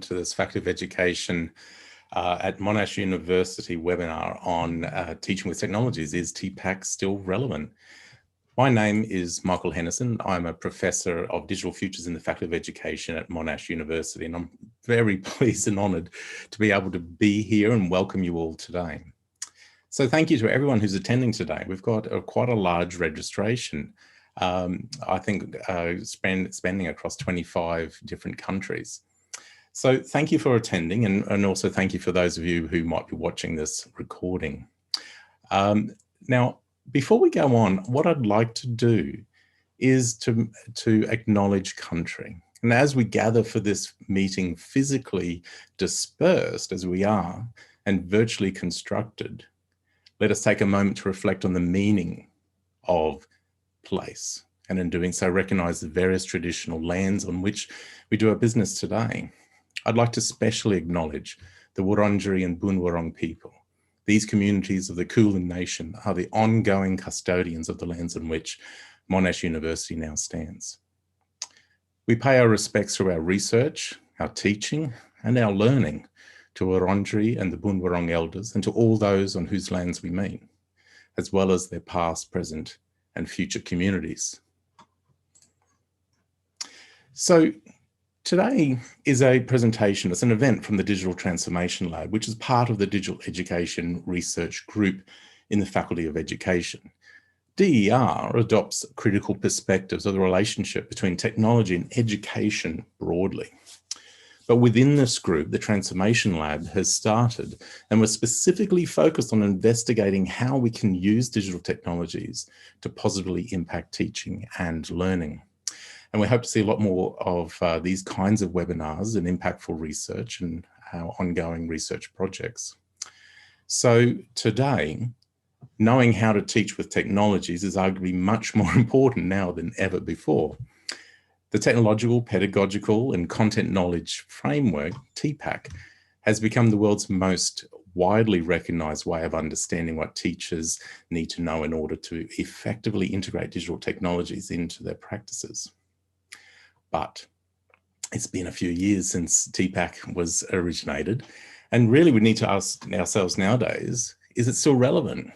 to this Faculty of Education at Monash University webinar on teaching with technologies. Is TPACK still relevant? My name is Michael Hennison. I'm a Professor of Digital Futures in the Faculty of Education at Monash University, and I'm very pleased and honoured to be able to be here and welcome you all today. So thank you to everyone who's attending today. We've got quite a large registration, I think spanning across 25 different countries. So thank you for attending, and also thank you for those of you who might be watching this recording. Now, before we go on, what I'd like to do is to acknowledge country. And as we gather for this meeting, physically dispersed as we are and virtually constructed, let us take a moment to reflect on the meaning of place. And in doing so, recognize the various traditional lands on which we do our business today. I'd like to specially acknowledge the Wurundjeri and Boonwurrung people. These communities of the Kulin Nation are the ongoing custodians of the lands on which Monash University now stands. We pay our respects through our research, our teaching, and our learning to Wurundjeri and the Boonwurrung elders, and to all those on whose lands we meet, as well as their past, present, and future communities. So today is a presentation, it's an event from the Digital Transformation Lab, which is part of the Digital Education Research Group in the Faculty of Education. DER adopts critical perspectives of the relationship between technology and education broadly. But within this group, the Transformation Lab has started, and we're specifically focused on investigating how we can use digital technologies to positively impact teaching and learning. And we hope to see a lot more of these kinds of webinars and impactful research and our ongoing research projects. So today, knowing how to teach with technologies is arguably much more important now than ever before. The technological, pedagogical, and content knowledge framework, TPACK, has become the world's most widely recognized way of understanding what teachers need to know in order to effectively integrate digital technologies into their practices. But it's been a few years since TPACK was originated, and really we need to ask ourselves nowadays, is it still relevant?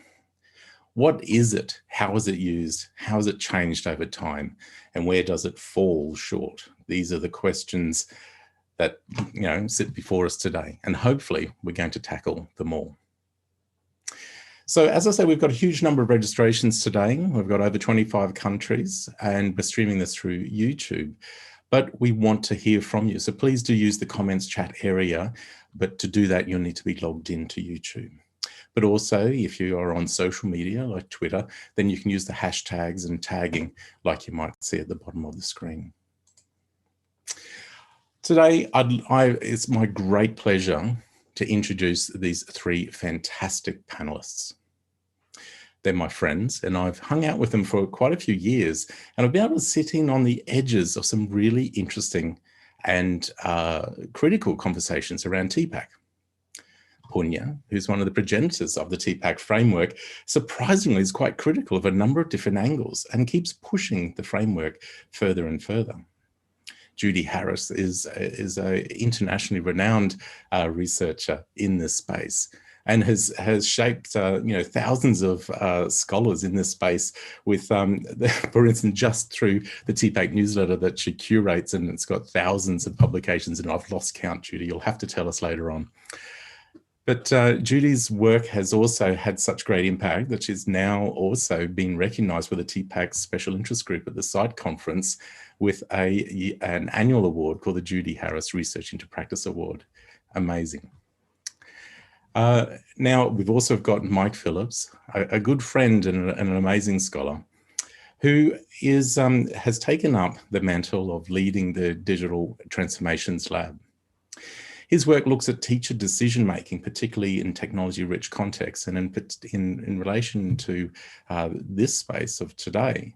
What is it? How is it used? How has it changed over time? And where does it fall short? These are the questions that sit before us today, and hopefully we're going to tackle them all. So as I say, we've got a huge number of registrations today. We've got over 25 countries, and we're streaming this through YouTube. But we want to hear from you. So please do use the comments chat area. But to do that, you'll need to be logged into YouTube. But also, if you are on social media like Twitter, then you can use the hashtags and tagging like you might see at the bottom of the screen. Today, it's my great pleasure to introduce these three fantastic panelists. They're my friends, and I've hung out with them for quite a few years, and I've been able to sit in on the edges of some really interesting and critical conversations around TPACK. Punya, who's one of the progenitors of the TPACK framework, surprisingly is quite critical of a number of different angles and keeps pushing the framework further and further. Judi Harris is an internationally renowned researcher in this space, and has shaped thousands of scholars in this space with, for instance, just through the TPACK newsletter that she curates, and it's got thousands of publications, and I've lost count, Judi, you'll have to tell us later on. But Judi's work has also had such great impact that she's now also been recognised with the TPACK Special Interest Group at the site conference with an annual award called the Judi Harris Research into Practice Award. Amazing. Now, we've also got Mike Phillips, a good friend and an amazing scholar, who has taken up the mantle of leading the Digital Transformations Lab. His work looks at teacher decision-making, particularly in technology-rich contexts, and in relation to this space of today,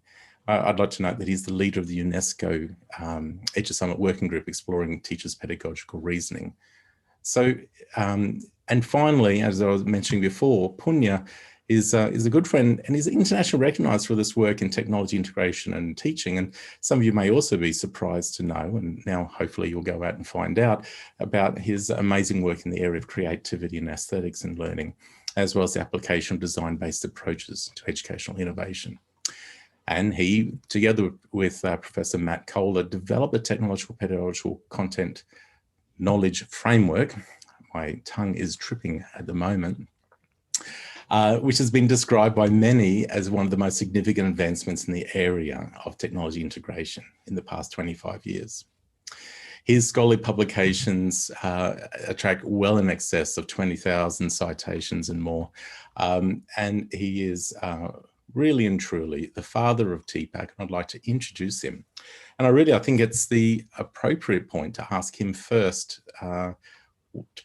I'd like to note that he's the leader of the UNESCO EduSummit Working Group exploring teachers' pedagogical reasoning. So, and finally, as I was mentioning before, Punya is a good friend, and is internationally recognised for this work in technology integration and teaching. And some of you may also be surprised to know, and now hopefully you'll go out and find out about his amazing work in the area of creativity and aesthetics in learning, as well as the application of design-based approaches to educational innovation. And he, together with Professor Matt Koehler, developed a technological pedagogical content knowledge framework. My tongue is tripping at the moment. Which has been described by many as one of the most significant advancements in the area of technology integration in the past 25 years. His scholarly publications attract well in excess of 20,000 citations and more. And he is really and truly the father of TPACK, and I'd like to introduce him. And I think it's the appropriate point to ask him first,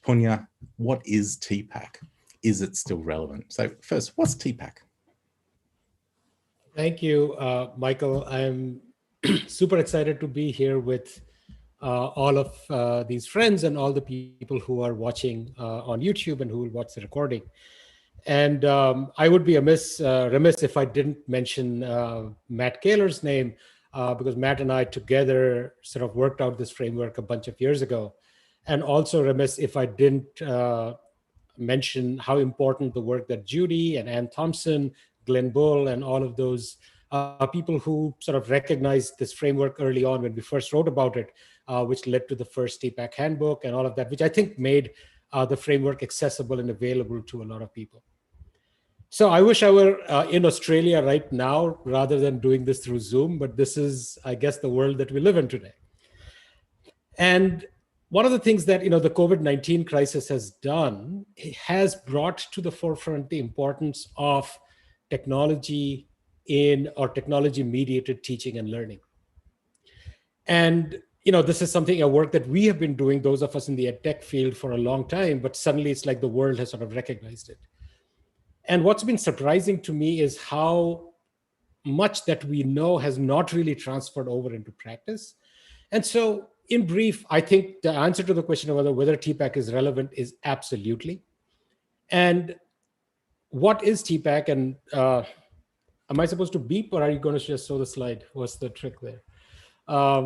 Punya, what is TPACK? Is it still relevant? So first, what's TPACK? Thank you, Michael. I'm super excited to be here with all of these friends and all the people who are watching on YouTube and who will watch the recording. And I would be remiss if I didn't mention Matt Koehler's name, because Matt and I together sort of worked out this framework a bunch of years ago. And also remiss if I didn't mention how important the work that Judi and Ann Thompson, Glenn Bull, and all of those people who sort of recognized this framework early on when we first wrote about it, which led to the first TPACK handbook and all of that, which I think made the framework accessible and available to a lot of people. So I wish I were in Australia right now rather than doing this through Zoom, but this is, I guess, the world that we live in today. And one of the things that the COVID-19 crisis has done, it has brought to the forefront the importance of technology or technology-mediated teaching and learning. And this is a work that we have been doing, those of us in the EdTech field, for a long time, but suddenly it's like the world has sort of recognized it. And what's been surprising to me is how much that we know has not really transferred over into practice. And so, in brief, I think the answer to the question of whether TPACK is relevant is absolutely. And what is TPACK? And am I supposed to beep, or are you going to just show the slide? What's the trick there?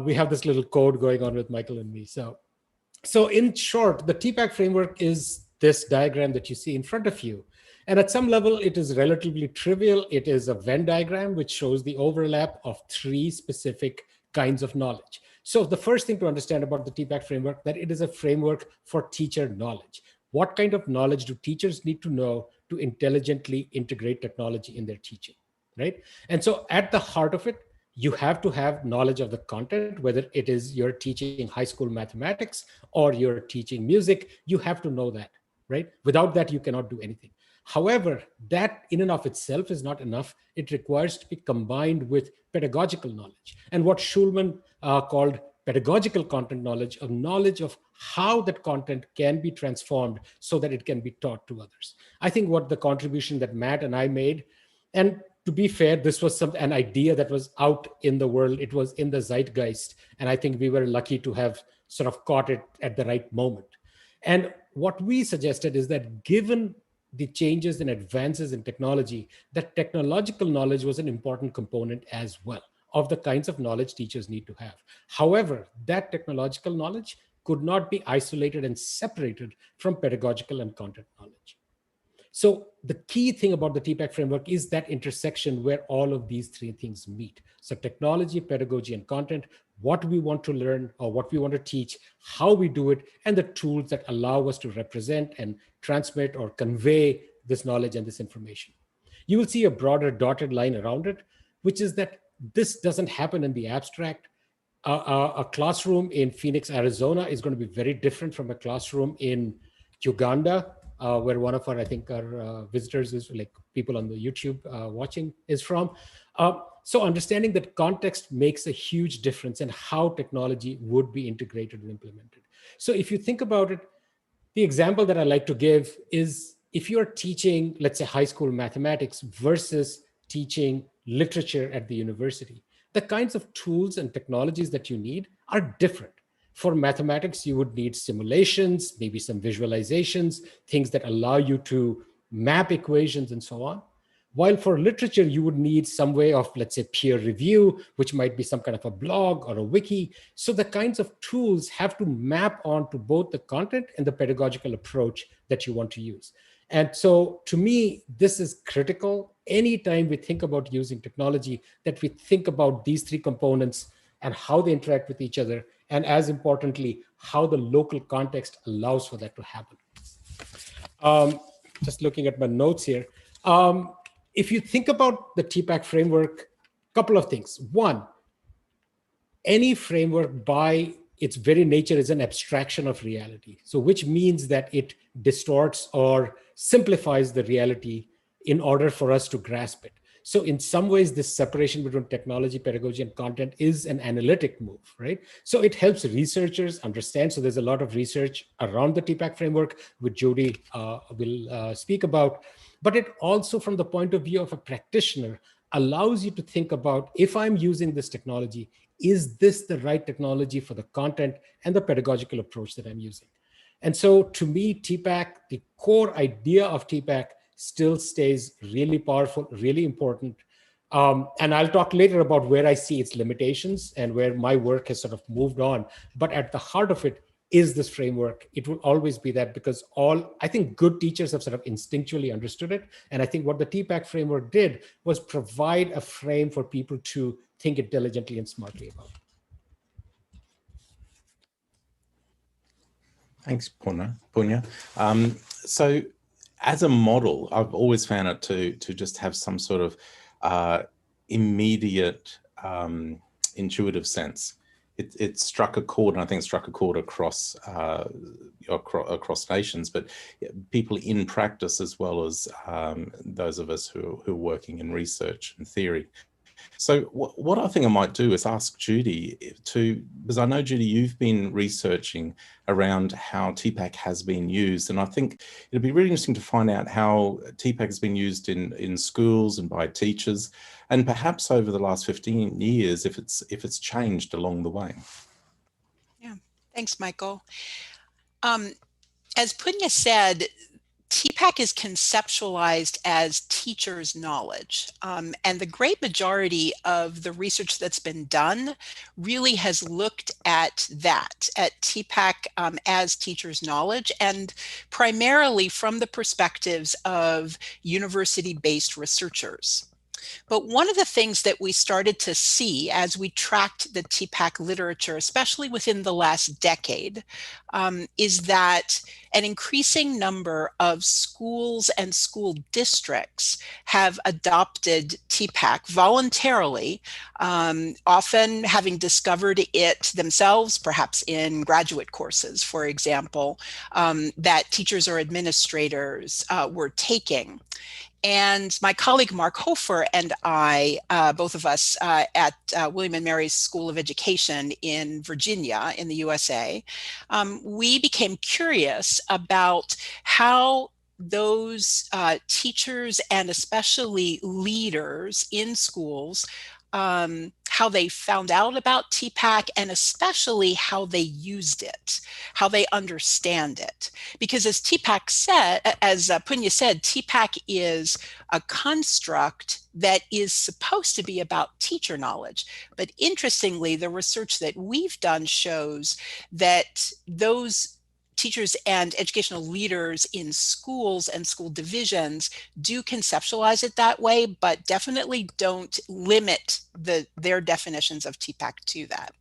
We have this little code going on with Michael and me. So in short, the TPACK framework is this diagram that you see in front of you. And at some level, it is relatively trivial. It is a Venn diagram, which shows the overlap of 3 specific kinds of knowledge. So the first thing to understand about the TPACK framework, that it is a framework for teacher knowledge. What kind of knowledge do teachers need to know to intelligently integrate technology in their teaching, right? And so at the heart of it, you have to have knowledge of the content, whether it is you're teaching high school mathematics or you're teaching music, you have to know that, right? Without that, you cannot do anything. However, that in and of itself is not enough. It requires to be combined with pedagogical knowledge, and what Schulman called pedagogical content knowledge, of knowledge of how that content can be transformed so that it can be taught to others. I think what the contribution that Matt and I made, and to be fair, this was an idea that was out in the world. It was in the zeitgeist, and I think we were lucky to have sort of caught it at the right moment. And what we suggested is that given the changes and advances in technology, that technological knowledge was an important component as well of the kinds of knowledge teachers need to have. However, that technological knowledge could not be isolated and separated from pedagogical and content knowledge. So the key thing about the TPACK framework is that intersection where all of these 3 things meet. So technology, pedagogy, and content, what we want to learn or what we want to teach, how we do it, and the tools that allow us to represent and transmit or convey this knowledge and this information. You will see a broader dotted line around it, which is that this doesn't happen in the abstract. A classroom in Phoenix, Arizona is going to be very different from a classroom in Uganda, where one of our, I think, our visitors is, like people on the YouTube watching, is from. So understanding that context makes a huge difference in how technology would be integrated and implemented. So if you think about it, the example that I like to give is if you're teaching, let's say, high school mathematics versus teaching literature at the university, the kinds of tools and technologies that you need are different. For mathematics, you would need simulations, maybe some visualizations, things that allow you to map equations and so on. While for literature, you would need some way of, let's say, peer review, which might be some kind of a blog or a wiki. So the kinds of tools have to map onto both the content and the pedagogical approach that you want to use. And so to me, this is critical. Anytime we think about using technology, that we think about these three components and how they interact with each other. And as importantly, how the local context allows for that to happen. Just looking at my notes here. If you think about the TPACK framework, a couple of things. One, any framework by its very nature is an abstraction of reality. So which means that it distorts or simplifies the reality in order for us to grasp it. So in some ways, this separation between technology, pedagogy, and content is an analytic move, right? So it helps researchers understand. So there's a lot of research around the TPACK framework, which Judi will speak about. But it also, from the point of view of a practitioner, allows you to think about, if I'm using this technology, is this the right technology for the content and the pedagogical approach that I'm using? And so to me, TPACK, the core idea of TPACK still stays really powerful, really important. And I'll talk later about where I see its limitations and where my work has sort of moved on. But at the heart of it is this framework. It will always be that, because I think good teachers have sort of instinctually understood it. And I think what the TPACK framework did was provide a frame for people to think intelligently and smartly about. Thanks, Punya. So as a model, I've always found it to just have some sort of immediate intuitive sense. It struck a chord, and I think it struck a chord across nations, but people in practice as well as those of us who are working in research and theory. So what I think I might do is ask Judi because I know, Judi, you've been researching around how TPACK has been used, and I think it'd be really interesting to find out how TPACK has been used in schools and by teachers, and perhaps over the last 15 years, if it's changed along the way. Yeah, thanks, Michael. As Punya said, TPACK is conceptualized as teachers' knowledge. And the great majority of the research that's been done really has looked at that, at TPACK as teachers' knowledge, and primarily from the perspectives of university-based researchers. But one of the things that we started to see as we tracked the TPACK literature, especially within the last decade, is that an increasing number of schools and school districts have adopted TPACK voluntarily, often having discovered it themselves, perhaps in graduate courses, for example, that teachers or administrators were taking. And my colleague Mark Hofer and I, both of us at William & Mary's School of Education in Virginia in the USA, we became curious about how those teachers and especially leaders in schools, how they found out about TPACK, and especially how they used it, how they understand it. Because as TPACK said, as Punya said, TPACK is a construct that is supposed to be about teacher knowledge. But interestingly, the research that we've done shows that those teachers and educational leaders in schools and school divisions do conceptualize it that way, but definitely don't limit their definitions of TPACK to that.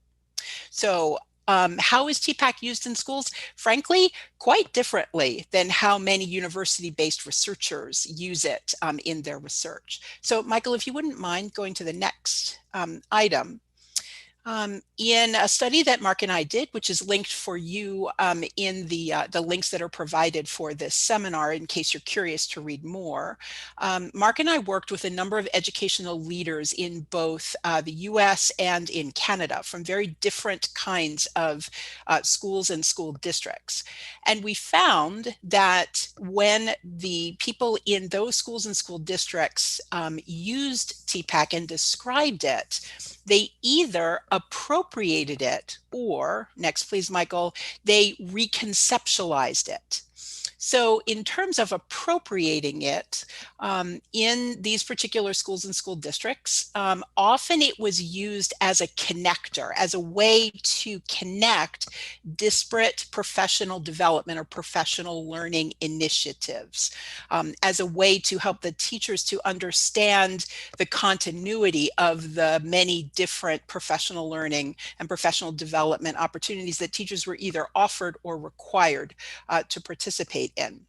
So how is TPACK used in schools? Frankly, quite differently than how many university-based researchers use it in their research. So Michael, if you wouldn't mind going to the next item. In a study that Mark and I did, which is linked for you in the links that are provided for this seminar in case you're curious to read more, Mark and I worked with a number of educational leaders in both the US and in Canada from very different kinds of schools and school districts. And we found that when the people in those schools and school districts used TPACK and described it, they either appropriated it or, next please, Michael, they reconceptualized it. So in terms of appropriating it in these particular schools and school districts, often it was used as a connector, as a way to connect disparate professional development or professional learning initiatives, as a way to help the teachers to understand the continuity of the many different professional learning and professional development opportunities that teachers were either offered or required to participate in.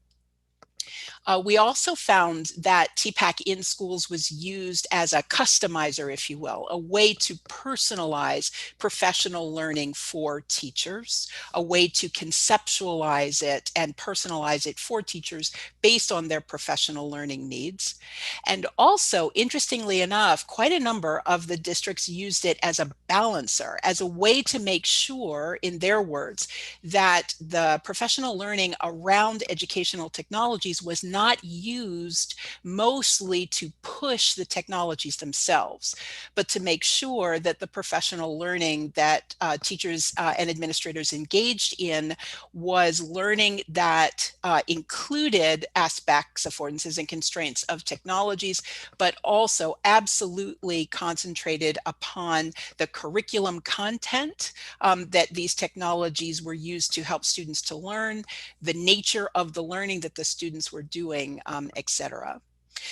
We also found that TPACK in schools was used as a customizer, if you will, a way to personalize professional learning for teachers, a way to conceptualize it and personalize it for teachers based on their professional learning needs. And also, interestingly enough, quite a number of the districts used it as a balancer, as a way to make sure, in their words, that the professional learning around educational technologies was not used mostly to push the technologies themselves, but to make sure that the professional learning that teachers and administrators engaged in was learning that included aspects, affordances, and constraints of technologies, but also absolutely concentrated upon the curriculum content that these technologies were used to help students to learn, the nature of the learning that the students were doing, etc.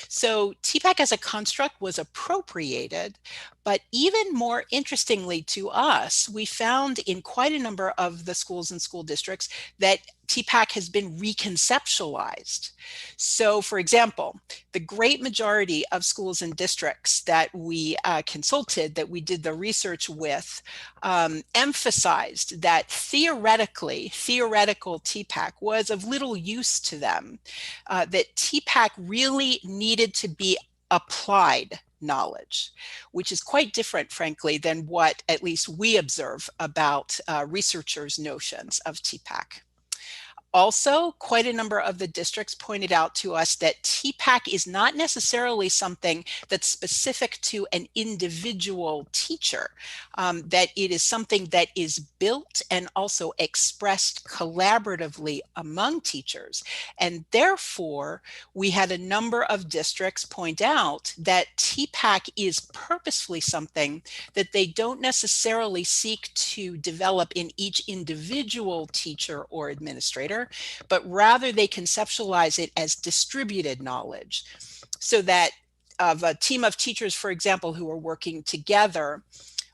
So TPACK as a construct was appropriated, but even more interestingly to us, we found in quite a number of the schools and school districts that TPACK has been reconceptualized. So for example, the great majority of schools and districts that we consulted, that we did the research with, emphasized that theoretical TPACK was of little use to them, that TPACK really needed to be applied knowledge, which is quite different, frankly, than what at least we observe about researchers' notions of TPACK. Also, quite a number of the districts pointed out to us that TPACK is not necessarily something that's specific to an individual teacher, that it is something that is built and also expressed collaboratively among teachers. And therefore, we had a number of districts point out that TPACK is purposefully something that they don't necessarily seek to develop in each individual teacher or administrator, but rather they conceptualize it as distributed knowledge, so that of a team of teachers, for example, who are working together,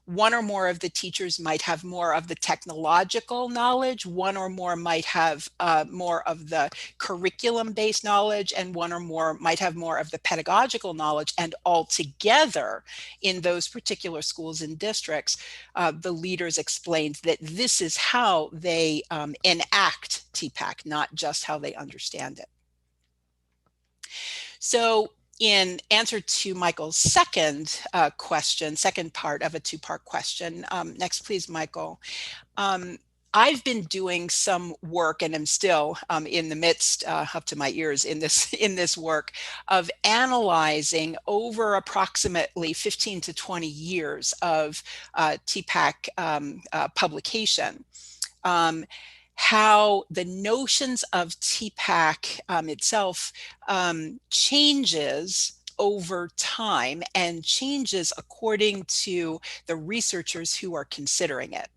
one or more of the teachers might have more of the technological knowledge, one or more might have more of the curriculum-based knowledge, and one or more might have more of the pedagogical knowledge. And all together in those particular schools and districts, the leaders explained that this is how they enact TPACK, not just how they understand it. So in answer to Michael's second question, second part of a two-part question, next please, Michael. I've been doing some work, and I'm still in the midst, up to my ears in this work, of analyzing over approximately 15 to 20 years of TPACK publication. How the notions of TPACK itself changes over time and changes according to the researchers who are considering it.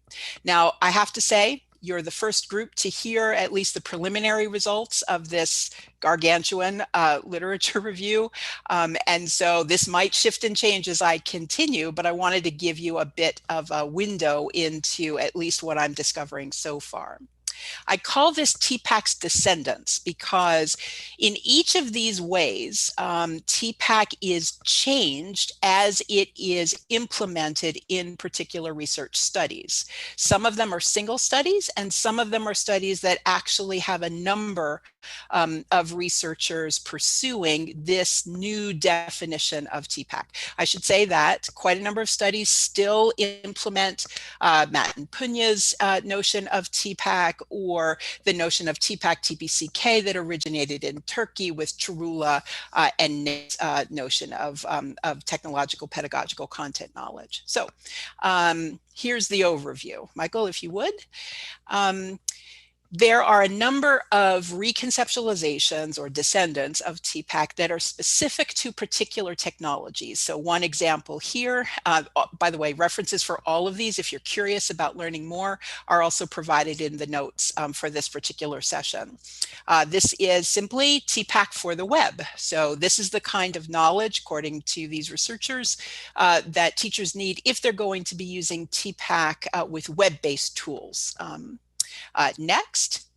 Now, I have to say, you're the first group to hear at least the preliminary results of this gargantuan literature review. And so this might shift and change as I continue, but I wanted to give you a bit of a window into at least what I'm discovering so far. I call this TPACK's descendants because in each of these ways, TPACK is changed as it is implemented in particular research studies. Some of them are single studies, and some of them are studies that actually have a number of researchers pursuing this new definition of TPACK. I should say that quite a number of studies still implement Matt and Punya's notion of TPACK, or the notion of TPACK TPCK that originated in Turkey with Chirula and Nick's notion of technological pedagogical content knowledge. So here's the overview. Michael, if you would. There are a number of reconceptualizations or descendants of TPACK that are specific to particular technologies. So one example here, by the way, references for all of these, if you're curious about learning more, are also provided in the notes for this particular session. This is simply TPACK for the web. So this is the kind of knowledge, according to these researchers, that teachers need if they're going to be using TPACK with web-based tools. Next,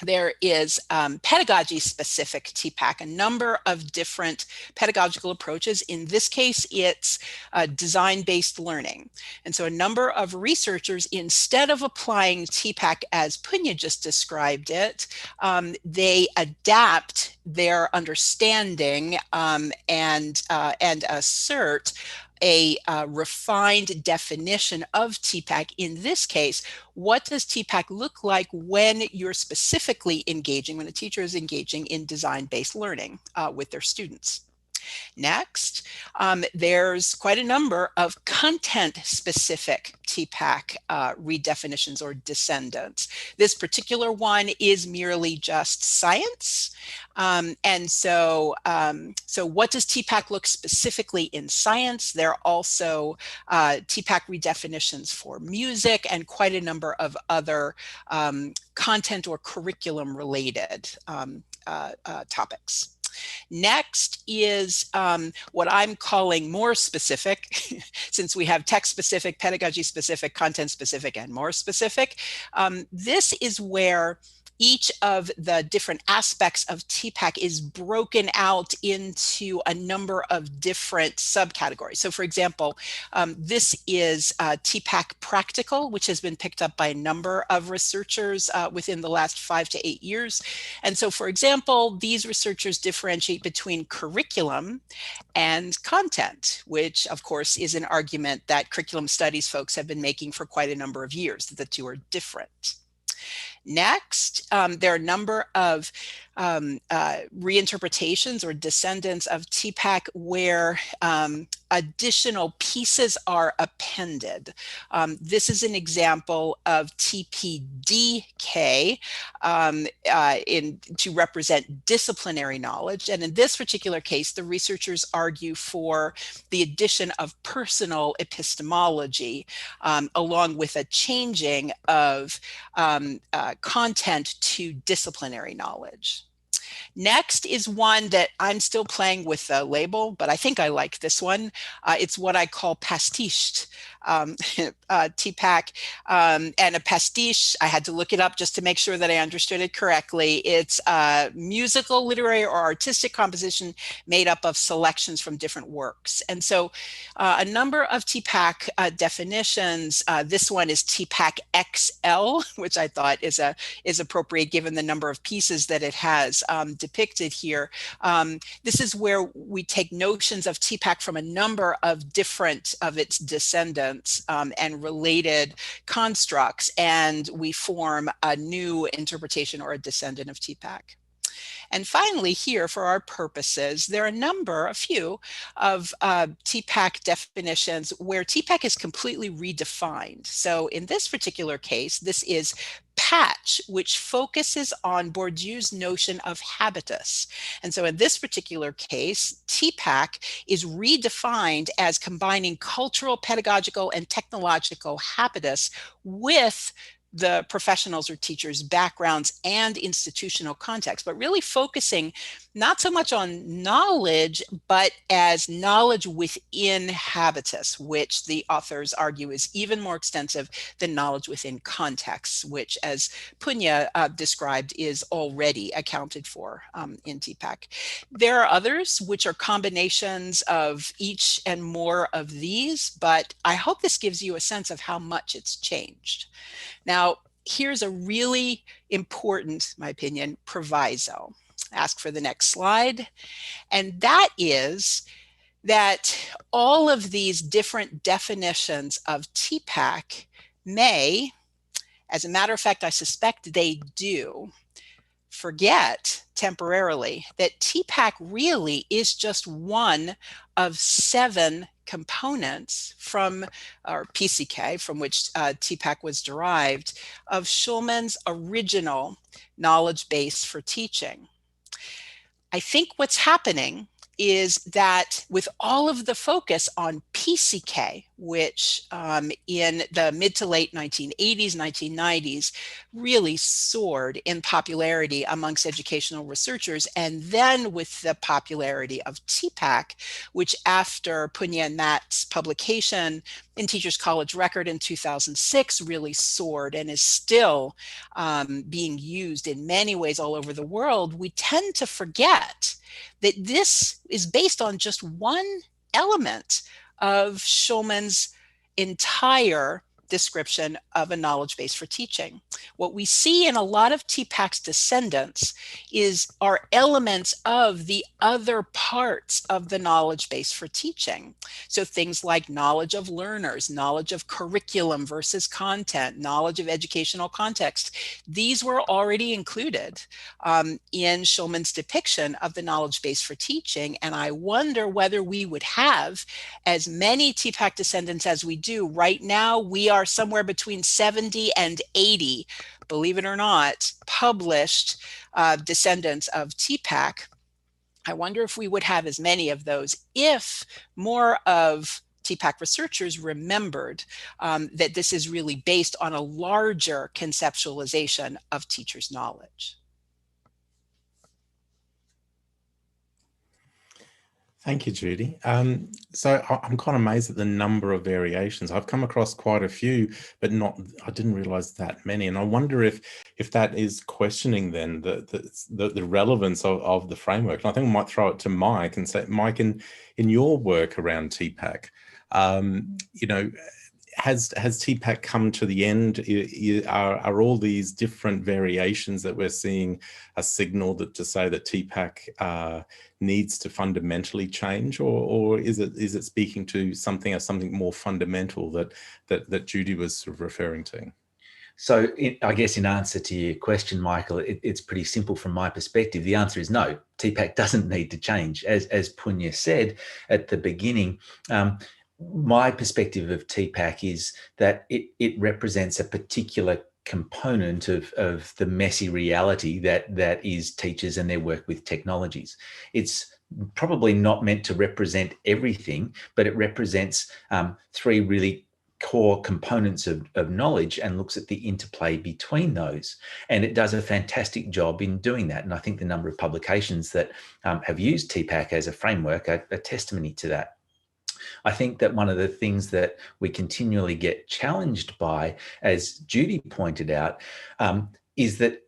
there is pedagogy-specific TPACK, a number of different pedagogical approaches. In this case, it's design-based learning. And so a number of researchers, instead of applying TPACK as Punya just described it, they adapt their understanding and assert a refined definition of TPACK. In this case, what does TPACK look like when you're specifically engaging, when a teacher is engaging in design-based learning with their students? Next, there's quite a number of content-specific TPACK redefinitions or descendants. This particular one is merely just science. So what does TPACK look specifically in science? There are also TPACK redefinitions for music and quite a number of other content or curriculum related topics. Next is what I'm calling more specific, since we have text-specific, pedagogy-specific, content-specific, and more specific. This is where each of the different aspects of TPACK is broken out into a number of different subcategories. So for example, this is TPACK Practical, which has been picked up by a number of researchers within the last 5 to 8 years. And so for example, these researchers differentiate between curriculum and content, which of course is an argument that curriculum studies folks have been making for quite a number of years, that the two are different. Next, there are a number of reinterpretations or descendants of TPACK where additional pieces are appended. This is an example of TPDK to represent disciplinary knowledge. And in this particular case, the researchers argue for the addition of personal epistemology along with a changing of content to disciplinary knowledge. Next is one that I'm still playing with the label, but I think I like this one. It's what I call pastiched TPACK. And a pastiche, I had to look it up just to make sure that I understood it correctly. It's a musical, literary, or artistic composition made up of selections from different works. And so a number of TPACK definitions. This one is TPACK XL, which I thought is appropriate given the number of pieces that it has depicted here. This is where we take notions of TPACK from a number of different of its descendants and related constructs, and we form a new interpretation or a descendant of TPACK. And finally, here, for our purposes, there are a few of TPACK definitions where TPACK is completely redefined. So in this particular case, this is patch, which focuses on Bourdieu's notion of habitus. And so in this particular case, TPACK is redefined as combining cultural, pedagogical, and technological habitus with the professionals or teachers' backgrounds and institutional context, but really focusing not so much on knowledge, but as knowledge within habitus, which the authors argue is even more extensive than knowledge within context, which, as Punya described, is already accounted for in TPACK. There are others which are combinations of each and more of these, but I hope this gives you a sense of how much it's changed. Now, here's a really important, in my opinion, proviso. Ask for the next slide. And that is that all of these different definitions of TPACK may, as a matter of fact, I suspect they do, forget temporarily that TPACK really is just one of 7 components from, or PCK, from which TPACK was derived, of Schulman's original knowledge base for teaching. I think what's happening is that with all of the focus on PCK, which in the mid to late 1980s, 1990s, really soared in popularity amongst educational researchers, and then with the popularity of TPACK, which after Punya and Matt's publication in Teachers College Record in 2006 really soared and is still being used in many ways all over the world, we tend to forget that this is based on just one element of Schulman's entire description of a knowledge base for teaching. What we see in a lot of TPACK's descendants are elements of the other parts of the knowledge base for teaching. So things like knowledge of learners, knowledge of curriculum versus content, knowledge of educational context. These were already included in Schulman's depiction of the knowledge base for teaching. And I wonder whether we would have as many TPACK descendants as we do. Right now, we are somewhere between 70 and 80, believe it or not, published descendants of TPACK. I wonder if we would have as many of those if more of TPACK researchers remembered that this is really based on a larger conceptualization of teachers' knowledge. Thank you, Judi. So I'm quite amazed at the number of variations. I've come across quite a few, but I didn't realize that many. And I wonder if that is questioning then the relevance of the framework. And I think we might throw it to Mike and say, Mike, in your work around TPACK, has TPACK come to the end? Are all these different variations that we're seeing a signal to say that TPACK needs to fundamentally change, or is it speaking to something more fundamental that Judi was sort of referring to? So I guess in answer to your question, Michael, it's pretty simple from my perspective. The answer is no. TPACK doesn't need to change. As Punya said at the beginning, my perspective of TPACK is that it represents a particular component of the messy reality that is teachers and their work with technologies. It's probably not meant to represent everything, but it represents 3 really core components of knowledge and looks at the interplay between those. And it does a fantastic job in doing that. And I think the number of publications that have used TPACK as a framework are testimony to that. I think that one of the things that we continually get challenged by, as Judi pointed out, is that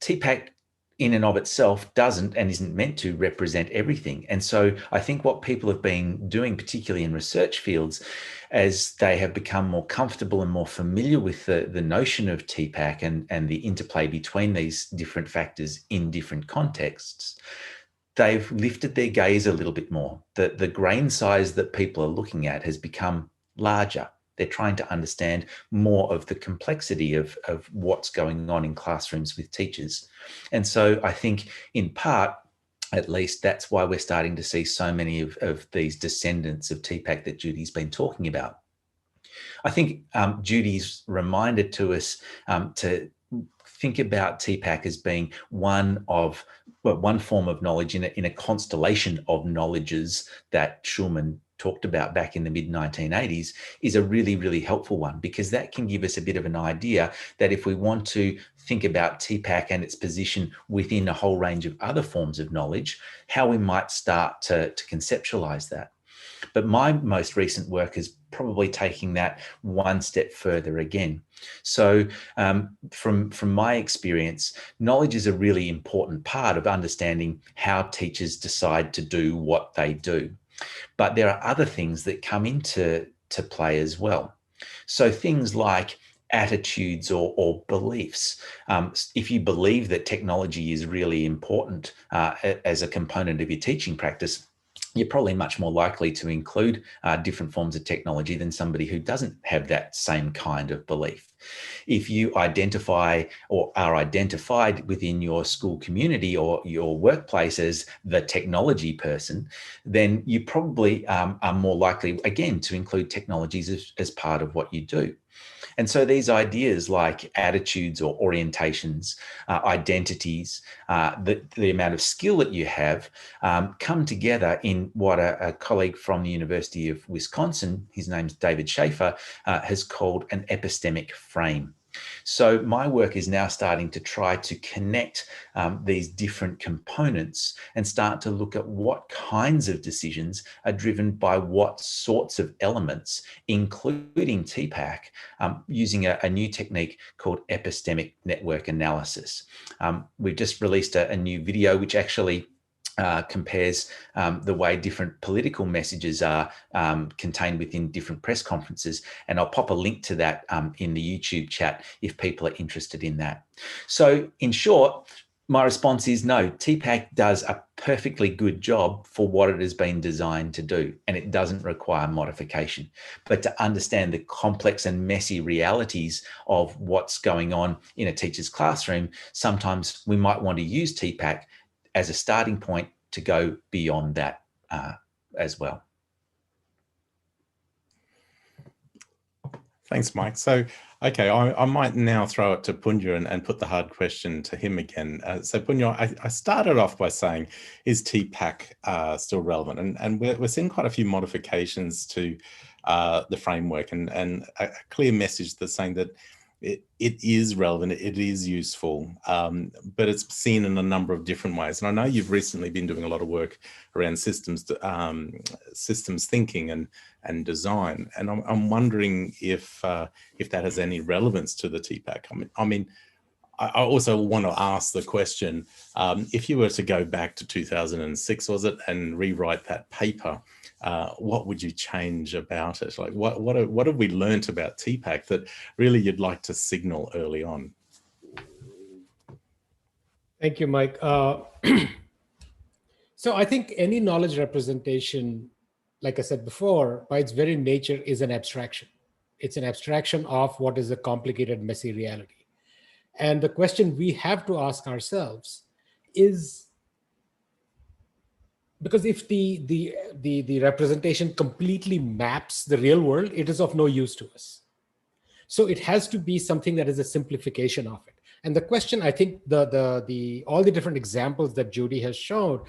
TPACK in and of itself doesn't and isn't meant to represent everything. And so I think what people have been doing, particularly in research fields, as they have become more comfortable and more familiar with the notion of TPACK and the interplay between these different factors in different contexts, they've lifted their gaze a little bit more. The grain size that people are looking at has become larger. They're trying to understand more of the complexity of what's going on in classrooms with teachers. And so I think in part, at least, that's why we're starting to see so many of these descendants of TPACK that Judi's been talking about. I think Judi's reminded to us to think about TPACK as being one form of knowledge in a constellation of knowledges that Schulman talked about back in the mid-1980s is a really, really helpful one, because that can give us a bit of an idea that if we want to think about TPACK and its position within a whole range of other forms of knowledge, how we might start to conceptualize that. But my most recent work is probably taking that one step further again. So from my experience, knowledge is a really important part of understanding how teachers decide to do what they do. But there are other things that come into play as well. So things like attitudes or beliefs. If you believe that technology is really important as a component of your teaching practice, you're probably much more likely to include different forms of technology than somebody who doesn't have that same kind of belief. If you identify or are identified within your school community or your workplace as the technology person, then you probably are more likely, again, to include technologies as part of what you do. And so these ideas like attitudes or orientations, identities, the amount of skill that you have come together in what a colleague from the University of Wisconsin, his name's David Schaefer, has called an epistemic frame. So my work is now starting to try to connect these different components and start to look at what kinds of decisions are driven by what sorts of elements, including TPACK, using a new technique called epistemic network analysis. We've just released a new video which actually compares the way different political messages are contained within different press conferences. And I'll pop a link to that in the YouTube chat if people are interested in that. So in short, my response is no, TPACK does a perfectly good job for what it has been designed to do, and it doesn't require modification. But to understand the complex and messy realities of what's going on in a teacher's classroom, sometimes we might want to use TPACK as a starting point to go beyond that as well. Thanks, Mike. So, okay, I might now throw it to Punya and put the hard question to him again. So Punya, I started off by saying, is TPACK still relevant? And we're seeing quite a few modifications to the framework and a clear message that's saying that it is relevant, it is useful, but it's seen in a number of different ways. And I know you've recently been doing a lot of work around systems thinking and design. And I'm wondering if that has any relevance to the TPACK. I also want to ask the question, if you were to go back to 2006, was it, and rewrite that paper, what would you change about it? Like what have we learnt about TPACK that really you'd like to signal early on? Thank you, Mike. So I think any knowledge representation, like I said before, by its very nature is an abstraction. It's an abstraction of what is a complicated, messy reality. And the question we have to ask ourselves is, because if the representation completely maps the real world, it is of no use to us. So it has to be something that is a simplification of it. And the question, I think all the different examples that Judi has show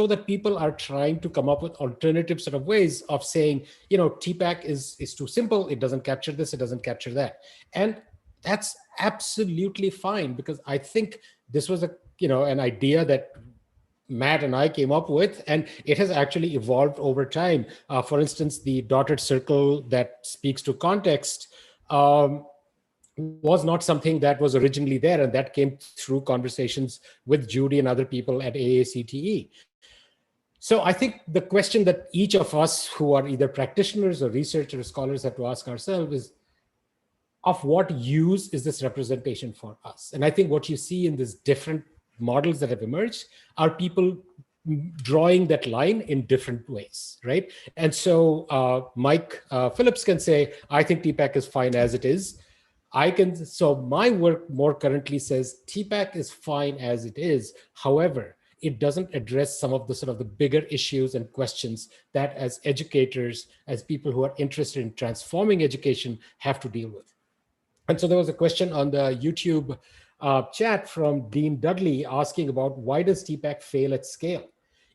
that people are trying to come up with alternative sort of ways of saying, TPACK is too simple. It doesn't capture this. It doesn't capture that. And that's absolutely fine, because I think this was an idea that Matt and I came up with, and it has actually evolved over time. For instance, the dotted circle that speaks to context was not something that was originally there, and that came through conversations with Judi and other people at AACTE. So I think the question that each of us who are either practitioners or researchers or scholars have to ask ourselves is, of what use is this representation for us? And I think what you see in these different models that have emerged are people drawing that line in different ways, right? And so Mike Phillips can say, I think TPACK is fine as it is. So my work more currently says TPACK is fine as it is. However, it doesn't address some of the sort of the bigger issues and questions that as educators, as people who are interested in transforming education, have to deal with. And so there was a question on the YouTube chat from Dean Dudley asking about, why does TPACK fail at scale?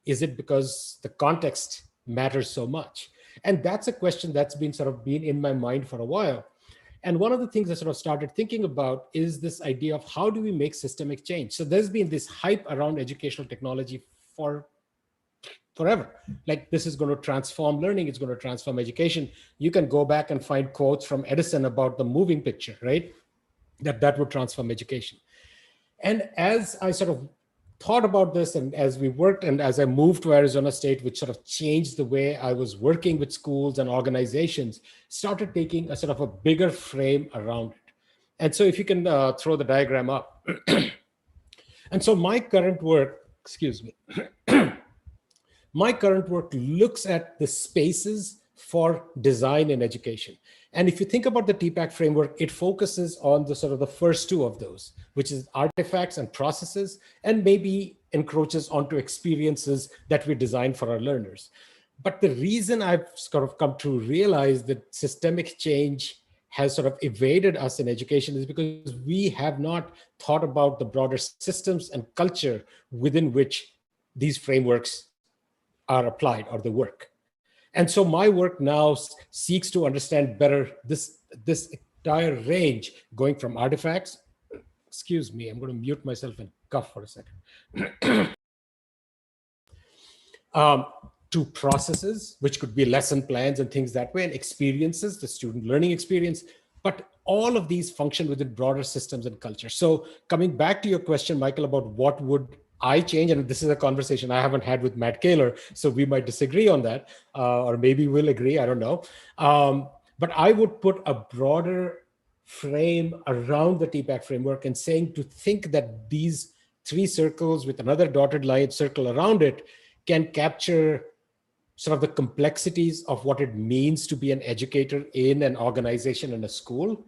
Is it because the context matters so much? And that's a question that's been in my mind for a while. And one of the things I sort of started thinking about is this idea of how do we make systemic change? So there's been this hype around educational technology for forever. Like, this is going to transform learning. It's going to transform education. You can go back and find quotes from Edison about the moving picture, right? That would transform education. And as I sort of thought about this, and as we worked, and as I moved to Arizona State, which sort of changed the way I was working with schools and organizations, started taking a sort of a bigger frame around it. And so if you can throw the diagram up. And so my current work, My current work looks at the spaces for design in education. And if you think about the TPACK framework, it focuses on the sort of the first two of those, which is artifacts and processes, and maybe encroaches onto experiences that we design for our learners. But the reason I've sort of come to realize that systemic change has sort of evaded us in education is because we have not thought about the broader systems and culture within which these frameworks are applied or the work. And so my work now seeks to understand better this entire range, going from artifacts, excuse me, I'm going to mute myself and cough for a second, to processes, which could be lesson plans and things that way, and experiences, the student learning experience. But all of these function within broader systems and culture. So coming back to your question, Michael, about what would I change, and this is a conversation I haven't had with Matt Koehler, so we might disagree on that, or maybe we'll agree, I don't know. But I would put a broader frame around the TPACK framework and saying to think that these three circles with another dotted line circle around it can capture sort of the complexities of what it means to be an educator in an organization and a school.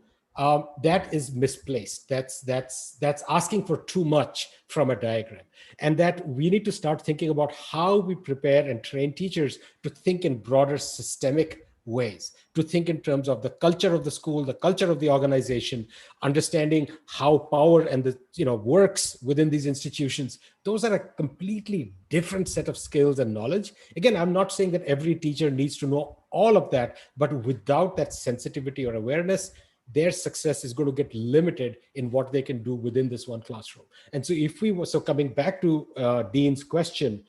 That is misplaced. That's asking for too much from a diagram. And that we need to start thinking about how we prepare and train teachers to think in broader systemic ways, to think in terms of the culture of the school, the culture of the organization, understanding how power and the works within these institutions. Those are a completely different set of skills and knowledge. Again, I'm not saying that every teacher needs to know all of that, but without that sensitivity or awareness, their success is going to get limited in what they can do within this one classroom. And so if we were, so coming back to Dean's question,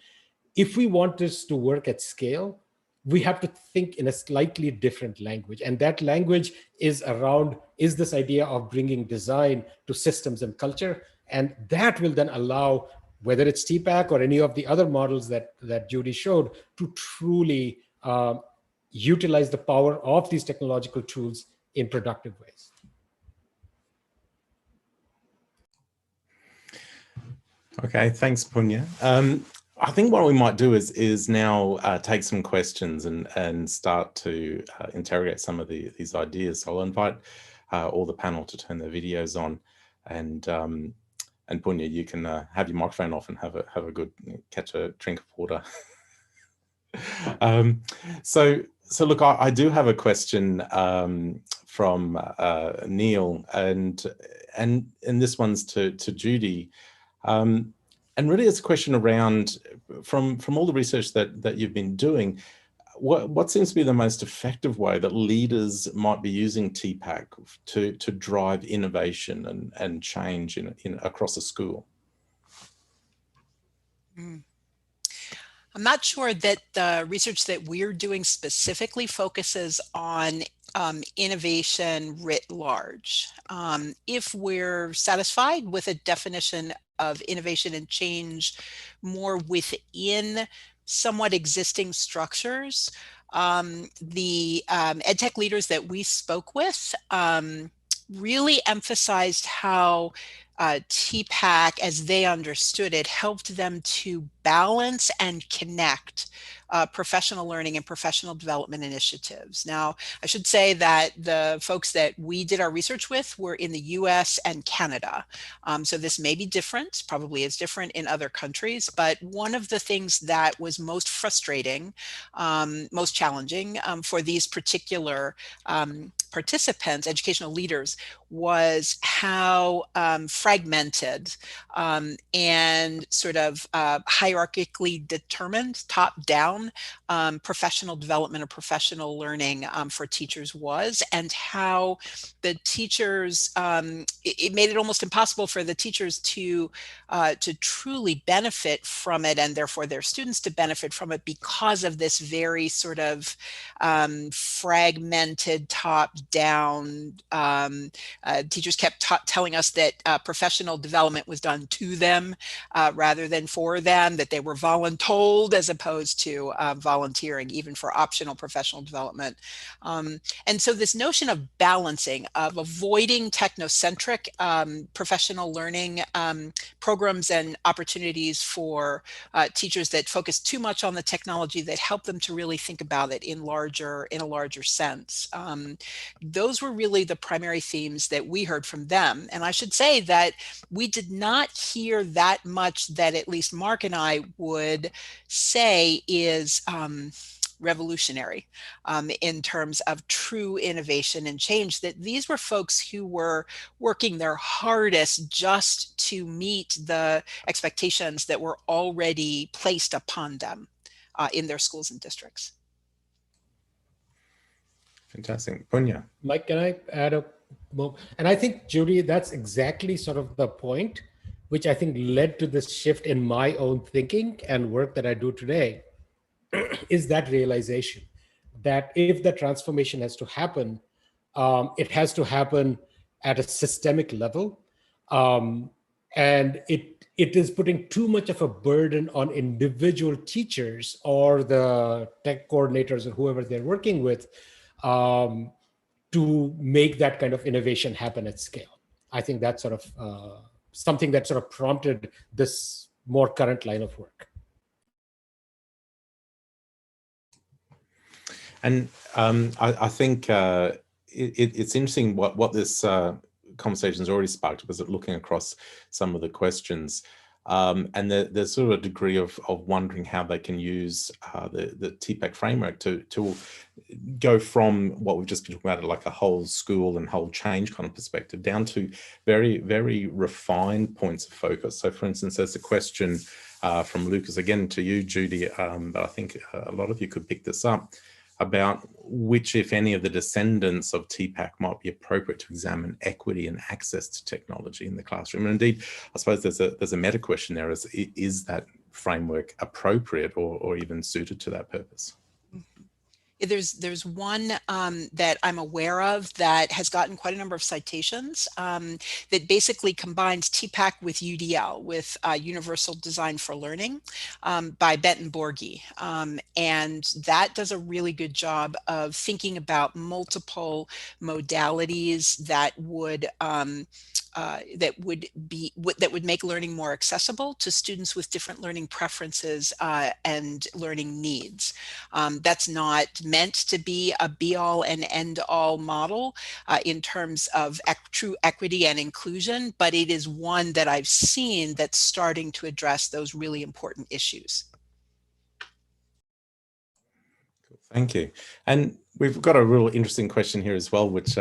if we want this to work at scale, we have to think in a slightly different language. And that language is this idea of bringing design to systems and culture. And that will then allow, whether it's TPACK or any of the other models that Judi showed, to truly utilize the power of these technological tools in productive ways. Okay, thanks, Punya. I think what we might do is now take some questions and start to interrogate some of these ideas. So I'll invite all the panel to turn their videos on, and Punya, you can have your microphone off and have a good catch a drink of water. So look, I do have a question from Neil, and this one's to Judi. And really it's a question around, from all the research that you've been doing, what seems to be the most effective way that leaders might be using TPACK to drive innovation and change in across a school? I'm not sure that the research that we're doing specifically focuses on innovation writ large. If we're satisfied with a definition of innovation and change more within somewhat existing structures, the EdTech leaders that we spoke with really emphasized how TPACK, as they understood it, helped them to balance and connect professional learning and professional development initiatives. Now, I should say that the folks that we did our research with were in the US and Canada. So this may be different, probably is different in other countries, but one of the things that was most frustrating, most challenging for these particular participants, educational leaders, was how fragmented and sort of hierarchically determined, top-down professional development or professional learning for teachers was, and how the teachers, it made it almost impossible for the teachers to truly benefit from it, and therefore their students to benefit from it, because of this very sort of fragmented, top-down. Teachers kept telling us that professional development was done to them rather than for them, that that they were voluntold as opposed to volunteering, even for optional professional development. And so this notion of balancing, of avoiding technocentric professional learning programs and opportunities for teachers that focus too much on the technology, that help them to really think about it in a larger sense. Those were really the primary themes that we heard from them. And I should say that we did not hear that much that at least Mark and I would say is revolutionary in terms of true innovation and change, that these were folks who were working their hardest just to meet the expectations that were already placed upon them in their schools and districts. Fantastic. Punya. Mike, can I add a moment? And I think, Judi, that's exactly sort of the point, which I think led to this shift in my own thinking and work that I do today, is that realization that if the transformation has to happen, it has to happen at a systemic level. And it is putting too much of a burden on individual teachers or the tech coordinators or whoever they're working with to make that kind of innovation happen at scale. I think that's sort of something that sort of prompted this more current line of work. And I think it's interesting what this conversation has already sparked, was it looking across some of the questions. And there's sort of a degree of wondering how they can use the TPACK framework to go from what we've just been talking about, like a whole school and whole change kind of perspective, down to very, very refined points of focus. So for instance, there's a question from Lucas, again to you, Judi, but I think a lot of you could pick this up, about which, if any, of the descendants of TPACK might be appropriate to examine equity and access to technology in the classroom. And indeed, I suppose there's a meta question there: is that framework appropriate or even suited to that purpose? There's one that I'm aware of that has gotten quite a number of citations that basically combines TPACK with UDL, with Universal Design for Learning, by Benton Borghi. And that does a really good job of thinking about multiple modalities that would make learning more accessible to students with different learning preferences and learning needs. That's not meant to be a be-all and end-all model in terms of true equity and inclusion, but it is one that I've seen that's starting to address those really important issues. Cool. Thank you. And we've got a real interesting question here as well, which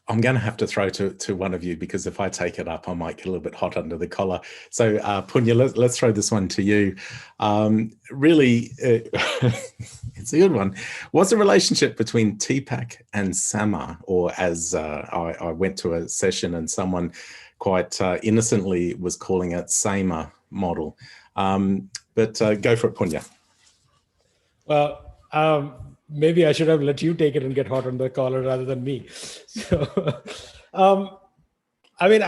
I'm going to have to throw to one of you, because if I take it up, I might get a little bit hot under the collar. So Punya, let's throw this one to you. Really, it's a good one. What's the relationship between TPACK and SAMR? Or as I went to a session and someone quite innocently was calling it SAMR model. But go for it, Punya. Well, maybe I should have let you take it and get hot on the collar rather than me. So, I mean,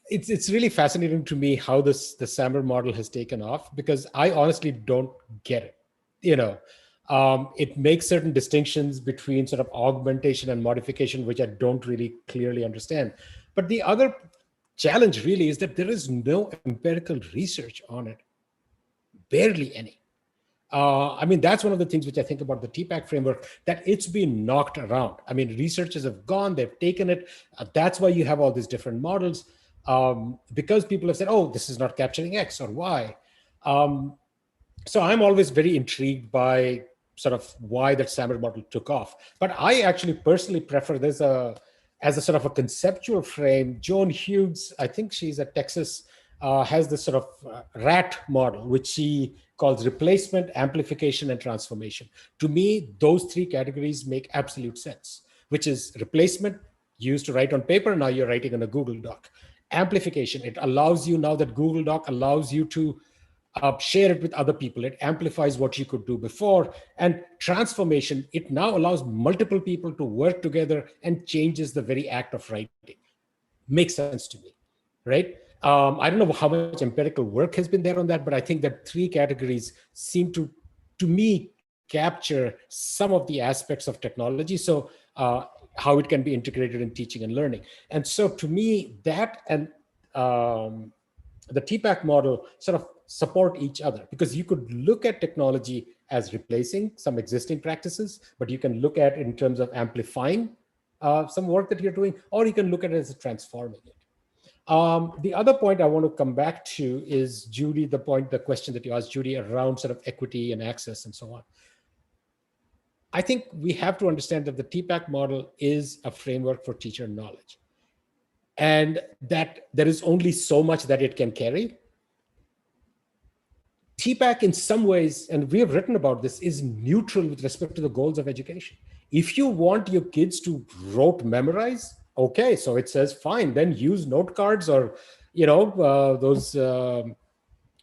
it's really fascinating to me how the SAMR model has taken off, because I honestly don't get it. You know, it makes certain distinctions between sort of augmentation and modification, which I don't really clearly understand. But the other challenge really is that there is no empirical research on it, barely any. I mean, that's one of the things which I think about the TPACK framework, that it's been knocked around. I mean, researchers have gone, they've taken it. That's why you have all these different models, because people have said, oh, this is not capturing X or Y. So I'm always very intrigued by sort of why that SAMR model took off. But I actually personally prefer this as a sort of a conceptual frame. Joan Hughes, I think she's at Texas, has this sort of RAT model, which she calls replacement, amplification, and transformation. To me, those three categories make absolute sense, which is replacement, you used to write on paper, now you're writing in a Google Doc. Amplification, it allows you, now that Google Doc allows you to share it with other people. It amplifies what you could do before. And transformation, it now allows multiple people to work together and changes the very act of writing. Makes sense to me, right? I don't know how much empirical work has been there on that, but I think that three categories seem to me, capture some of the aspects of technology. So how it can be integrated in teaching and learning. And so to me, that and the TPACK model sort of support each other, because you could look at technology as replacing some existing practices, but you can look at it in terms of amplifying some work that you're doing, or you can look at it as transforming it. The other point I want to come back to is, Judi, the question that you asked, Judi, around sort of equity and access and so on. I think we have to understand that the TPACK model is a framework for teacher knowledge, and that there is only so much that it can carry. TPACK in some ways, and we have written about this, is neutral with respect to the goals of education. If you want your kids to rote memorize, okay, so it says, fine, then use note cards or, those,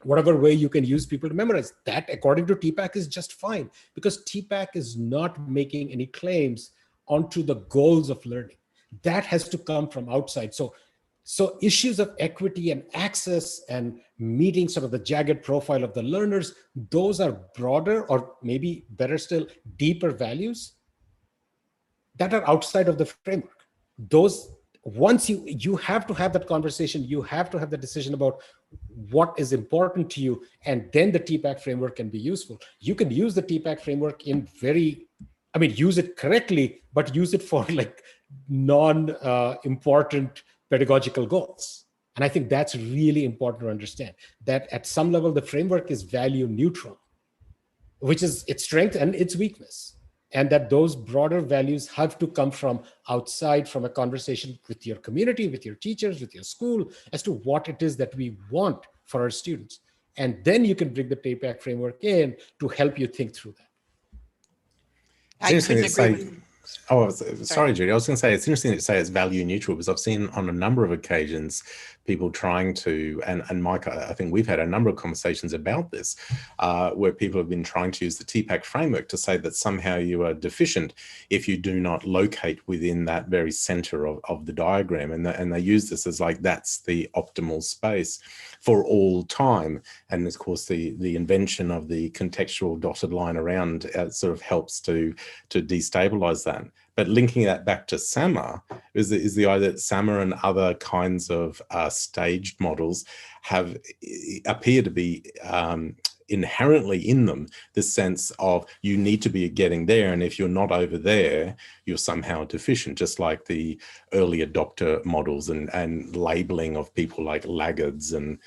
whatever way you can use people to memorize. That, according to TPACK, is just fine, because TPACK is not making any claims onto the goals of learning. That has to come from outside. So issues of equity and access and meeting sort of the jagged profile of the learners, those are broader, or maybe better still, deeper values that are outside of the framework. Those, once you have to have that conversation, you have to have the decision about what is important to you, and then the TPACK framework can be useful. You can use the TPACK framework in use it correctly, but use it for like non-important pedagogical goals. And I think that's really important to understand, that at some level, the framework is value neutral, which is its strength and its weakness. And that those broader values have to come from outside, from a conversation with your community, with your teachers, with your school, as to what it is that we want for our students. And then you can bring the TPACK framework in to help you think through that. I couldn't agree with. Oh, sorry, Judi. I was going to say, it's interesting to say it's value neutral, because I've seen on a number of occasions people trying to, and Mike, I think we've had a number of conversations about this, where people have been trying to use the TPACK framework to say that somehow you are deficient if you do not locate within that very center of the diagram. And they use this as like, that's the optimal space for all time. And of course, the invention of the contextual dotted line around sort of helps to destabilize that. But linking that back to SAMR is the idea that SAMR and other kinds of staged models appear to be inherently in them the sense of you need to be getting there, and if you're not over there, you're somehow deficient, just like the early adopter models and labeling of people like laggards and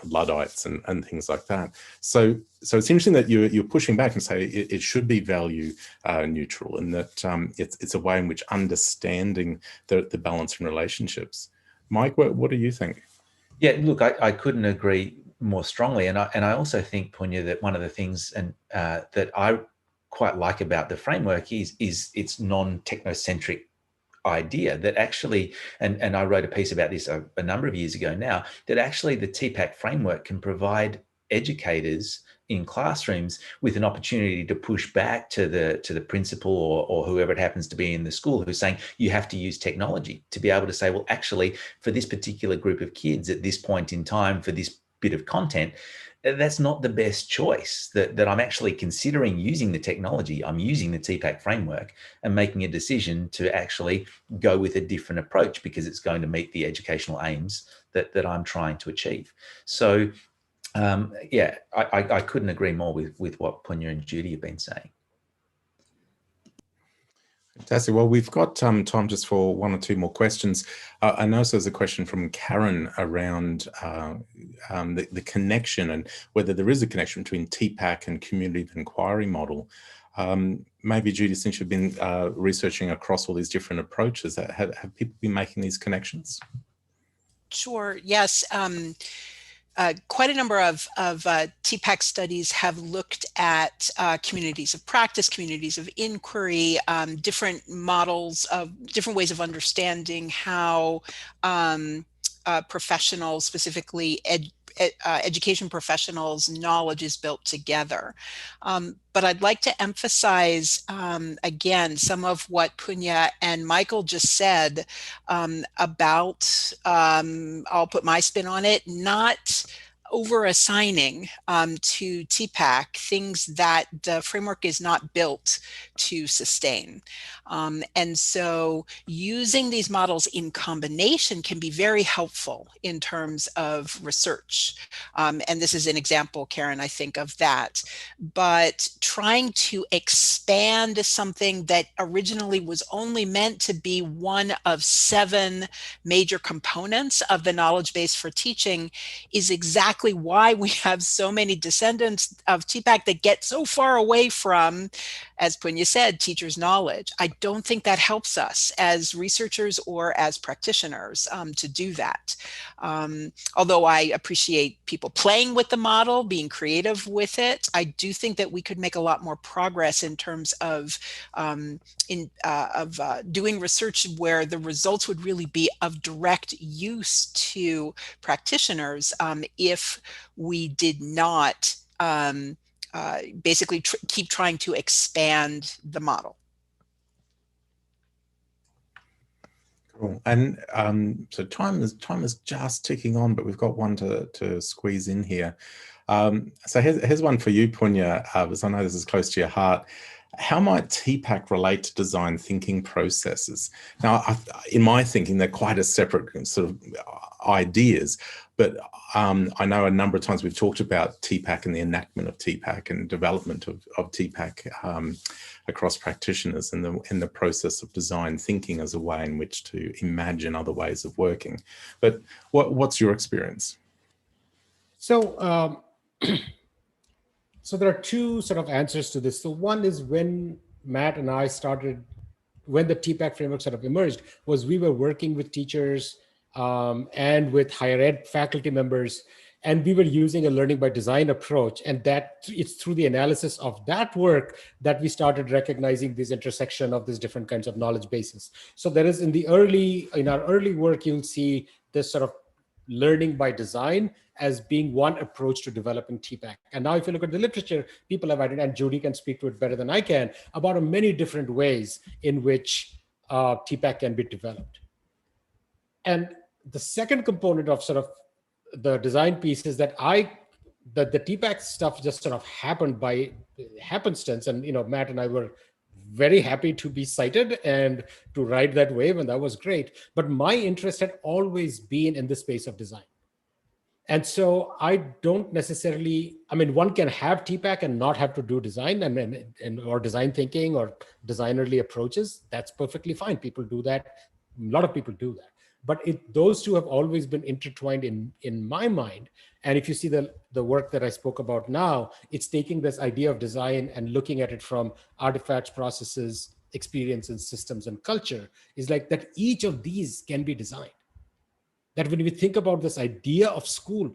Luddites and things like that. So it's interesting that you're pushing back and say it should be value neutral, and that it's a way in which understanding the balance in relationships. Mike, what do you think? Yeah, look, I couldn't agree more strongly, and I also think, Punya, that one of the things that I quite like about the framework is its non-technocentric idea, that actually, and I wrote a piece about this a number of years ago now, that actually the TPACK framework can provide educators in classrooms with an opportunity to push back to the principal or whoever it happens to be in the school who's saying you have to use technology, to be able to say, well, actually, for this particular group of kids at this point in time, for this bit of content, that's not the best choice, that I'm actually considering using the technology. I'm using the TPACK framework and making a decision to actually go with a different approach because it's going to meet the educational aims that I'm trying to achieve. So yeah, I couldn't agree more with what Punya and Judi have been saying. Fantastic. Well, we've got time just for one or two more questions. I notice there's a question from Karen around the connection and whether there is a connection between TPACK and community inquiry model. Maybe, Judi, since you've been researching across all these different approaches, have people been making these connections? Sure, yes. Quite a number of TPACK studies have looked at communities of practice, communities of inquiry, different models of different ways of understanding how professionals, specifically education professionals' knowledge is built together. But I'd like to emphasize, again, some of what Punya and Michael just said about, I'll put my spin on it, not over-assigning to TPACK things that the framework is not built to sustain. And so using these models in combination can be very helpful in terms of research. And this is an example, Karen, I think, of that. But trying to expand something that originally was only meant to be one of 7 major components of the knowledge base for teaching is exactly why we have so many descendants of TPACK that get so far away from, as Punya said, teachers' knowledge. I don't think that helps us as researchers or as practitioners to do that. Although I appreciate people playing with the model, being creative with it, I do think that we could make a lot more progress in terms of doing research where the results would really be of direct use to practitioners if we did not basically keep trying to expand the model. Cool. And so time is just ticking on, but we've got one to squeeze in here. So here's one for you, Punya, because I know this is close to your heart. How might TPACK relate to design thinking processes? Now, in my thinking, they're quite a separate sort of ideas, but I know a number of times we've talked about TPACK and the enactment of TPACK and development of TPACK across practitioners and the process of design thinking as a way in which to imagine other ways of working. But what's your experience? So, so there are 2 sort of answers to this. So one is when Matt and I started, when the TPACK framework sort of emerged, was we were working with teachers and with higher ed faculty members, and we were using a learning by design approach. And that it's through the analysis of that work that we started recognizing this intersection of these different kinds of knowledge bases. So there is in our early work, you'll see this sort of learning by design as being one approach to developing TPACK. And now if you look at the literature, people have added, and Judi can speak to it better than I can, about many different ways in which TPACK can be developed. And the second component of sort of the design piece is that the TPACK stuff just sort of happened by happenstance. And, Matt and I were very happy to be cited and to ride that wave, and that was great. But my interest had always been in the space of design. And so I don't necessarily, one can have TPACK and not have to do design or design thinking or designerly approaches. That's perfectly fine. People do that. A lot of people do that. But those 2 have always been intertwined in my mind. And if you see the work that I spoke about now, it's taking this idea of design and looking at it from artifacts, processes, experiences, systems, and culture, is like that each of these can be designed. That when we think about this idea of school,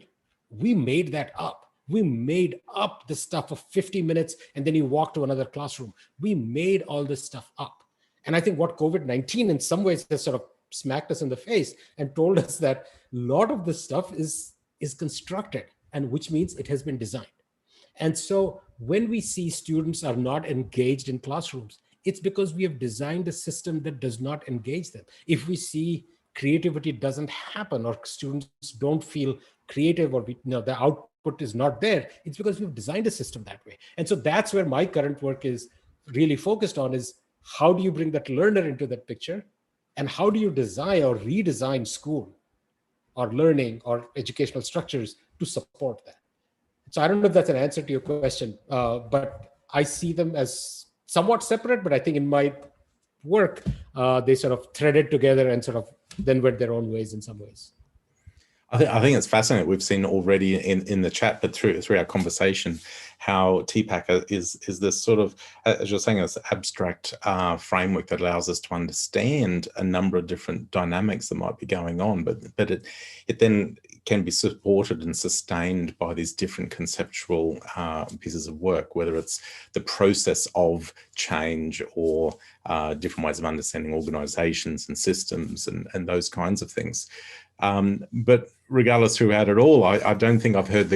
we made that up. We made up the stuff of 50 minutes and then you walk to another classroom. We made all this stuff up. And I think what COVID-19 in some ways has sort of smacked us in the face and told us that a lot of this stuff is constructed, and which means it has been designed. And so when we see students are not engaged in classrooms, it's because we have designed a system that does not engage them. If we see creativity doesn't happen or students don't feel creative or the output is not there, it's because we've designed a system that way. And so that's where my current work is really focused on, is how do you bring that learner into that picture, and how do you design or redesign school or learning or educational structures to support that. So I don't know if that's an answer to your question, but I see them as somewhat separate, but I think in my work, they sort of threaded together and sort of then went their own ways in some ways. I think it's fascinating. We've seen already in the chat, but through our conversation, how TPACK is this sort of, as you're saying, this abstract framework that allows us to understand a number of different dynamics that might be going on, but it then can be supported and sustained by these different conceptual pieces of work, whether it's the process of change or different ways of understanding organizations and systems and those kinds of things. But regardless, throughout it all, I don't think I've heard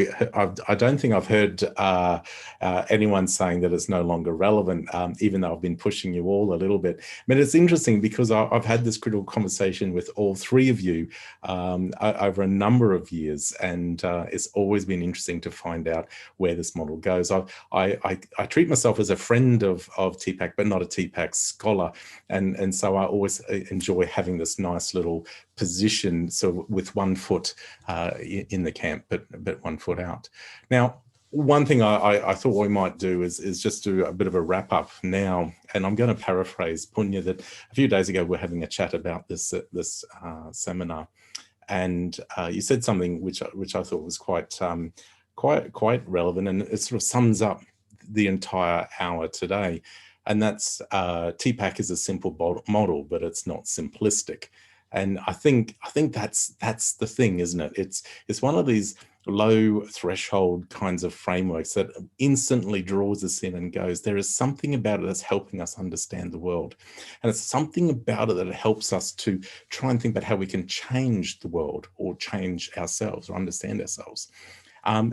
anyone saying that it's no longer relevant, even though I've been pushing you all a little bit. I mean, it's interesting because I've had this critical conversation with all three of you over a number of years, and it's always been interesting to find out where this model goes. I treat myself as a friend of TPACK, but not a TPACK scholar, and so I always enjoy having this nice little position, sort of with one foot in the camp, but 1 foot out. Now, one thing I thought we might do is just do a bit of a wrap up now, and I'm going to paraphrase Punya that a few days ago we're having a chat about this seminar, and you said something which I thought was quite relevant, and it sort of sums up the entire hour today, and that's TPACK is a simple model, but it's not simplistic. And I think that's the thing, isn't it? It's one of these low threshold kinds of frameworks that instantly draws us in and goes, there is something about it that's helping us understand the world. And it's something about it that helps us to try and think about how we can change the world or change ourselves or understand ourselves.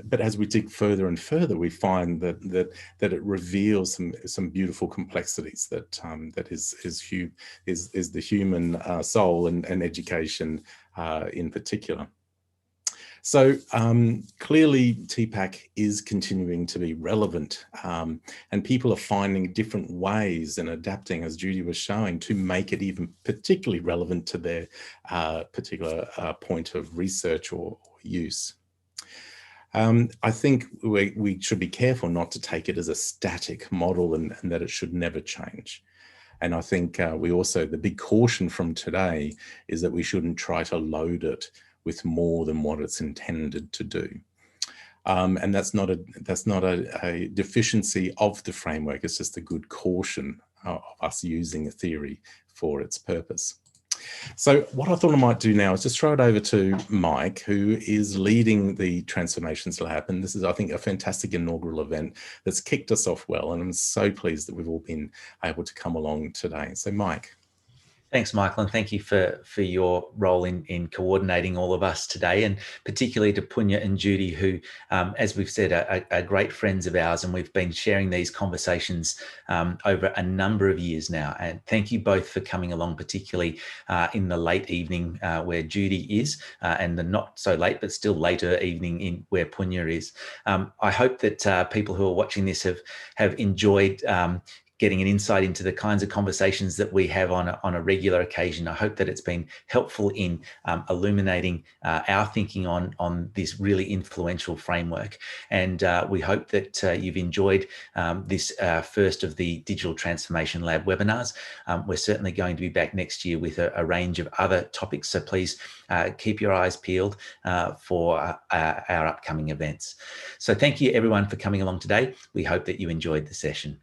But as we dig further and further, we find that it reveals some beautiful complexities that is the human soul and education in particular. So clearly TPACK is continuing to be relevant, and people are finding different ways and adapting, as Judi was showing, to make it even particularly relevant to their particular point of research or use. I think we should be careful not to take it as a static model and that it should never change. And I think the big caution from today is that we shouldn't try to load it with more than what it's intended to do. And that's not a deficiency of the framework. It's just a good caution of us using a theory for its purpose. So what I thought I might do now is just throw it over to Mike, who is leading the Transformations Lab. And this is, I think, a fantastic inaugural event that's kicked us off well. And I'm so pleased that we've all been able to come along today. So Mike. Thanks, Michael, and thank you for your role in coordinating all of us today, and particularly to Punya and Judi, who, as we've said, are great friends of ours, and we've been sharing these conversations over a number of years now. And thank you both for coming along, particularly in the late evening where Judi is, and the not so late but still later evening where Punya is. I hope that people who are watching this have enjoyed getting an insight into the kinds of conversations that we have on a regular occasion. I hope that it's been helpful in illuminating our thinking on this really influential framework. And we hope that you've enjoyed this first of the Digital Transformation Lab webinars. We're certainly going to be back next year with a range of other topics. So please keep your eyes peeled for our upcoming events. So thank you everyone for coming along today. We hope that you enjoyed the session.